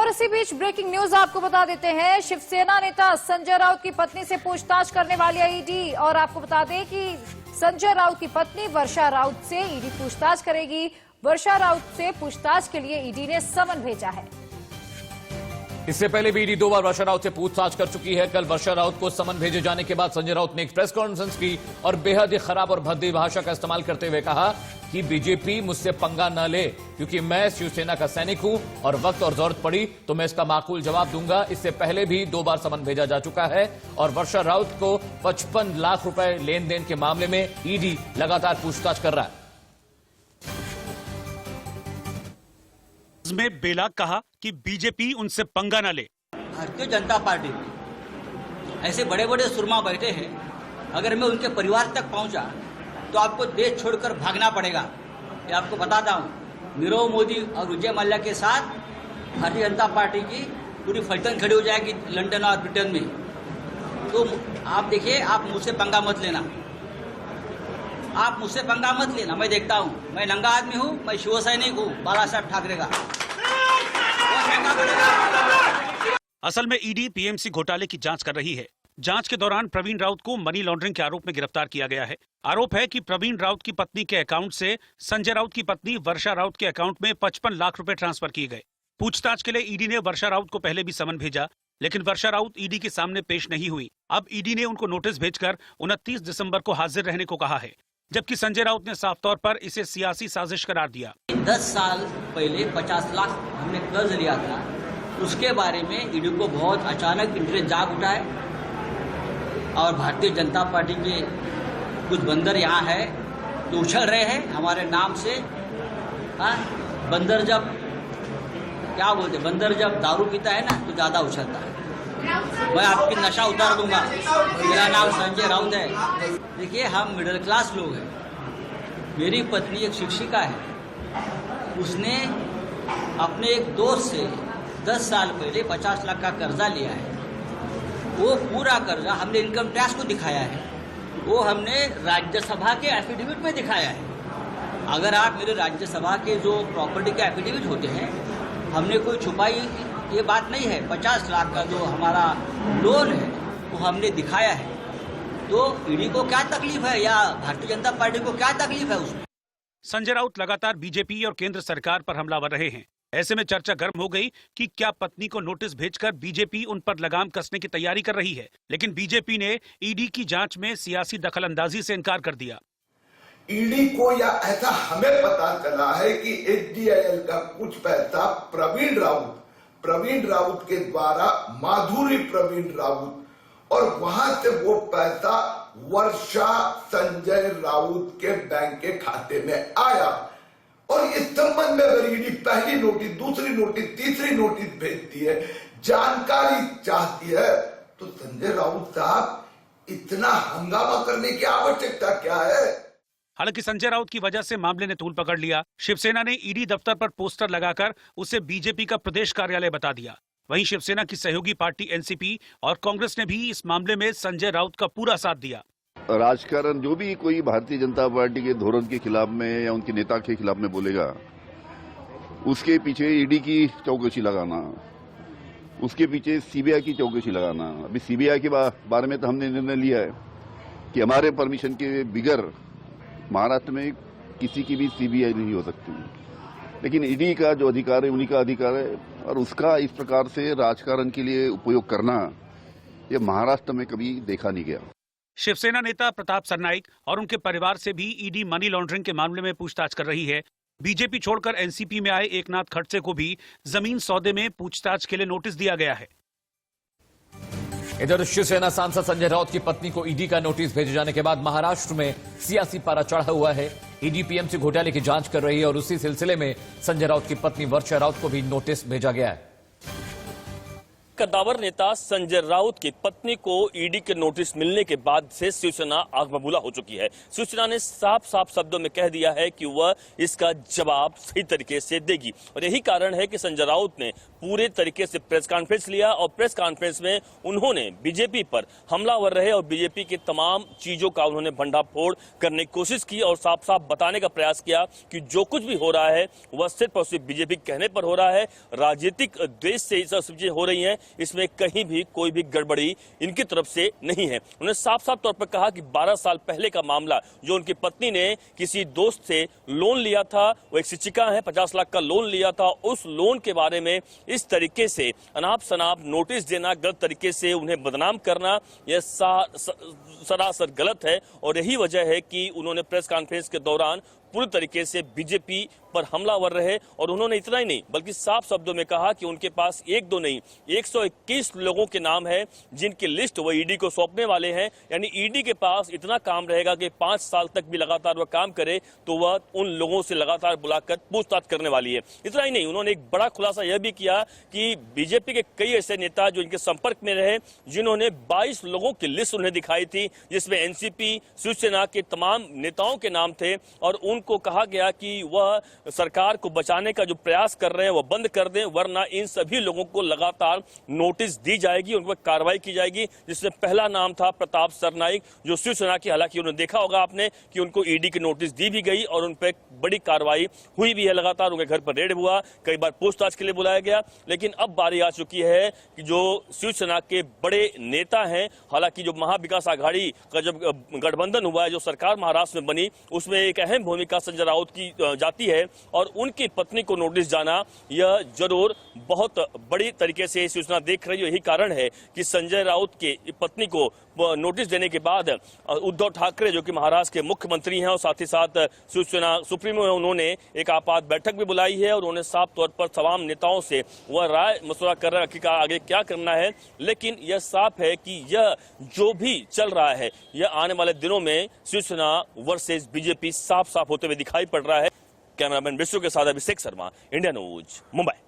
और इसी बीच breaking news आपको बता देते हैं, शिवसेना नेता संजय राउत की पत्नी से पूछताछ करने वाली है ईडी। और आपको बता दें कि संजय राउत की पत्नी वर्षा राउत से ईडी पूछताछ करेगी। वर्षा राउत से पूछताछ के लिए ईडी ने समन भेजा है। इससे पहले भी ईडी 2 बार वर्षा राउत से पूछताछ कर चुकी है। कल वर्षा राउत को समन भेजे जाने के बाद संजय राउत ने एक प्रेस कॉन्फ्रेंस की और बेहद ही खराब और भद्दी भाषा का इस्तेमाल करते हुए कहा कि बीजेपी मुझसे पंगा न ले, क्योंकि मैं शिवसेना का सैनिक हूं और वक्त और जरूरत पड़ी तो मैं इसका माकूल जवाब दूंगा। इससे पहले भी 2 बार समन भेजा जा चुका है और वर्षा राउत को 55 लाख रुपए लेन देन के मामले में ईडी लगातार पूछताछ कर रहा है। में बेलाग कहा कि बीजेपी उनसे पंगा न ले। भारतीय जनता पार्टी में ऐसे बड़े बड़े सुरमा बैठे हैं, अगर मैं उनके परिवार तक पहुंचा तो आपको देश छोड़कर भागना पड़ेगा। ये आपको बताता हूं, नीरव मोदी और विजय मल्ल्या के साथ भारतीय जनता पार्टी की पूरी फलटन खड़ी हो जाएगी लंदन और ब्रिटेन में। तो आप देखिए, आप मुझसे पंगा मत लेना, आप मुझसे पंगा मत लेना। मैं देखता हूं, मैं नंगा आदमी हूं, मैं शिव सैनिक हूं बाला साहब ठाकरे का। असल में ईडी पीएमसी घोटाले की जांच कर रही है। जांच के दौरान प्रवीण राउत को मनी लॉन्ड्रिंग के आरोप में गिरफ्तार किया गया है। आरोप है कि प्रवीण राउत की पत्नी के अकाउंट से संजय राउत की पत्नी वर्षा राउत के अकाउंट में 55 लाख रुपए ट्रांसफर किए गए। पूछताछ के लिए ईडी ने वर्षा राउत को पहले भी समन भेजा, लेकिन वर्षा राउत ईडी के सामने पेश नहीं हुई। अब ईडी ने उनको नोटिस भेजकर 29 दिसंबर को हाजिर रहने को कहा है, जबकि संजय राउत ने साफ तौर पर इसे सियासी साजिश करार दिया। 10 साल पहले 50 लाख हमने कर्ज लिया था, उसके बारे में ईडी को बहुत अचानक इंटरेस्ट जाग उठा है और भारतीय जनता पार्टी के कुछ बंदर यहाँ है तो उछल रहे हैं हमारे नाम से। बंदर जब क्या बोलते, बंदर जब दारू पीता है ना तो ज्यादा उछलता है। मैं आपकी नशा उतार दूंगा। मेरा नाम संजय राउत है। देखिए, हम मिडिल क्लास लोग हैं। मेरी पत्नी एक शिक्षिका है, उसने अपने एक दोस्त से 10 साल पहले 50 लाख का कर्जा लिया है। वो पूरा कर्जा हमने इनकम टैक्स को दिखाया है, वो हमने राज्यसभा के एफिडेविट में दिखाया है। अगर आप मेरे राज्यसभा के जो प्रॉपर्टी के एफिडेविट होते हैं, हमने कोई छुपाई ये बात नहीं है। 50 लाख का जो हमारा लोन है वो हमने दिखाया है। तो ईडी को क्या तकलीफ है या भारतीय जनता पार्टी को क्या तकलीफ है उसमें? संजय राउत लगातार बीजेपी और केंद्र सरकार पर हमलावर रहे हैं। ऐसे में चर्चा गर्म हो गई कि क्या पत्नी को नोटिस भेजकर बीजेपी उन पर लगाम कसने की तैयारी कर रही है। लेकिन बीजेपी ने ईडी की जांच में सियासी दखलंदाजी से इनकार कर दिया। ईडी को या ऐसा हमें पता चला है कि एचडीआईएल का कुछ पैसा प्रवीण राउत के द्वारा माधुरी प्रवीण राउत, और वहां से वो पैसा वर्षा संजय राउत के बैंक के खाते में आया। और इस संबंध में अगर ईडी पहली नोटिस, दूसरी नोटिस, तीसरी नोटिस भेजती है, जानकारी चाहती है, तो संजय राउत साहब इतना हंगामा करने की आवश्यकता क्या है? हालांकि संजय राउत की वजह से मामले ने तूल पकड़ लिया। शिवसेना ने ईडी दफ्तर पर पोस्टर लगाकर उसे बीजेपी का प्रदेश कार्यालय बता दिया। वहीं शिवसेना की सहयोगी पार्टी एनसीपी और कांग्रेस ने भी इस मामले में संजय राउत का पूरा साथ दिया। राजकारण जो भी कोई भारतीय जनता पार्टी के धोरण के खिलाफ में या उनके नेता के खिलाफ में बोलेगा, उसके पीछे ईडी की चौकसी लगाना, उसके पीछे सीबीआई की चौकसी लगाना। अभी सीबीआई के बारे में तो हमने निर्णय लिया है कि हमारे परमिशन के बिगर महाराष्ट्र में किसी की भी सीबीआई नहीं हो सकती। लेकिन ईडी का जो अधिकार है उन्हीं का अधिकार है, और उसका इस प्रकार से राजकारण के लिए उपयोग करना ये महाराष्ट्र में कभी देखा नहीं गया। शिवसेना नेता प्रताप सरनाइक और उनके परिवार से भी ईडी मनी लॉन्ड्रिंग के मामले में पूछताछ कर रही है। बीजेपी छोड़कर एनसीपी में आए एकनाथ खड़से को भी जमीन सौदे में पूछताछ के लिए नोटिस दिया गया है। इधर शिवसेना सांसद संजय राउत की पत्नी को ईडी का नोटिस भेजे जाने के बाद महाराष्ट्र में सियासी पारा चढ़ा हुआ है। ईडी पीएमसी घोटाले की जांच कर रही है और उसी सिलसिले में संजय राउत की पत्नी वर्षा राउत को भी नोटिस भेजा गया है। कद्दावर नेता संजय राउत की पत्नी को ईडी के नोटिस मिलने के बाद से शिवसेना आग बबूला हो चुकी है। शिवसेना ने साफ साफ शब्दों में कह दिया है कि वह इसका जवाब सही तरीके से देगी और यही कारण है कि संजय राउत ने पूरे तरीके से प्रेस कॉन्फ्रेंस लिया और प्रेस कॉन्फ्रेंस में उन्होंने बीजेपी पर हमलावर रहे और बीजेपी की तमाम चीजों का उन्होंने भंडाफोड़ करने की कोशिश की और साफ साफ बताने का प्रयास किया कि जो कुछ भी हो रहा है वह सिर्फ और सिर्फ बीजेपी कहने पर हो रहा है। राजनीतिक द्वेष से सब चीजें हो रही हैं, इसमें कहीं भी कोई भी गड़बड़ी इनकी तरफ से नहीं है। उन्होंने साफ साफ तौर पर कहा कि 12 साल पहले का मामला जो उनकी पत्नी ने किसी दोस्त से लोन लिया था, वो एक शिक्षिका है, 50 लाख का लोन लिया था, उस लोन के बारे में इस तरीके से अनाप शनाप नोटिस देना, गलत तरीके से उन्हें बदनाम करना, यह सरासर गलत है और यही वजह है कि उन्होंने प्रेस कॉन्फ्रेंस के दौरान पूरी तरीके से बीजेपी पर हमलावर रहे और उन्होंने इतना ही नहीं बल्कि साफ शब्दों में कहा कि उनके पास एक दो नहीं 121 लोगों के नाम है जिनकी लिस्ट वो ईडी को सौंपने वाले हैं। यानी ईडी के पास इतना काम रहेगा कि 5 साल तक भी लगातार वह काम करे तो वह उन लोगों से लगातार बुलाकर पूछताछ करने वाली है। इतना ही नहीं, उन्होंने एक बड़ा खुलासा यह भी किया कि बीजेपी के कई ऐसे नेता जो इनके संपर्क में रहे जिन्होंने 22 लोगों की लिस्ट उन्हें दिखाई थी जिसमें एनसीपी, शिवसेना के तमाम नेताओं के नाम थे और उनको कहा गया कि वह सरकार को बचाने का जो प्रयास कर रहे हैं वह बंद कर दें वरना इन सभी लोगों को लगातार नोटिस दी जाएगी, उन पर कार्रवाई की जाएगी। जिसमें पहला नाम था प्रताप सरनाईक जो शिवसेना की, हालांकि उन्होंने देखा होगा आपने कि उनको ईडी की नोटिस दी भी गई और उन पर बड़ी कार्रवाई हुई भी है। लगातार उनके घर पर रेड हुआ, कई बार पूछताछ के लिए बुलाया गया, लेकिन अब बारी आ चुकी है कि जो शिवसेना के बड़े नेता हैं, हालांकि जो महाविकास आघाड़ी का जब गठबंधन हुआ है, जो सरकार महाराष्ट्र में बनी, उसमें एक अहम भूमिका संजय राउत की जाती है और उनकी पत्नी को नोटिस जाना यह जरूर बहुत बड़ी तरीके से शिवसेना देख रही है। यही कारण है कि संजय राउत की पत्नी को नोटिस देने के बाद उद्धव ठाकरे जो कि महाराष्ट्र के मुख्यमंत्री हैं और साथ ही साथ शिवसेना सुप्रीमो है, उन्होंने एक आपात बैठक भी बुलाई है और उन्होंने साफ तौर पर तमाम नेताओं से वह राय मशवरा कर रहे हैं कि आगे क्या करना है। लेकिन यह साफ है कि यह जो भी चल रहा है यह आने वाले दिनों में शिवसेना वर्सेस बीजेपी साफ साफ होते हुए दिखाई पड़ रहा है। कैमरामैन विश्व के साथ अभिषेक शर्मा, इंडिया न्यूज, मुंबई।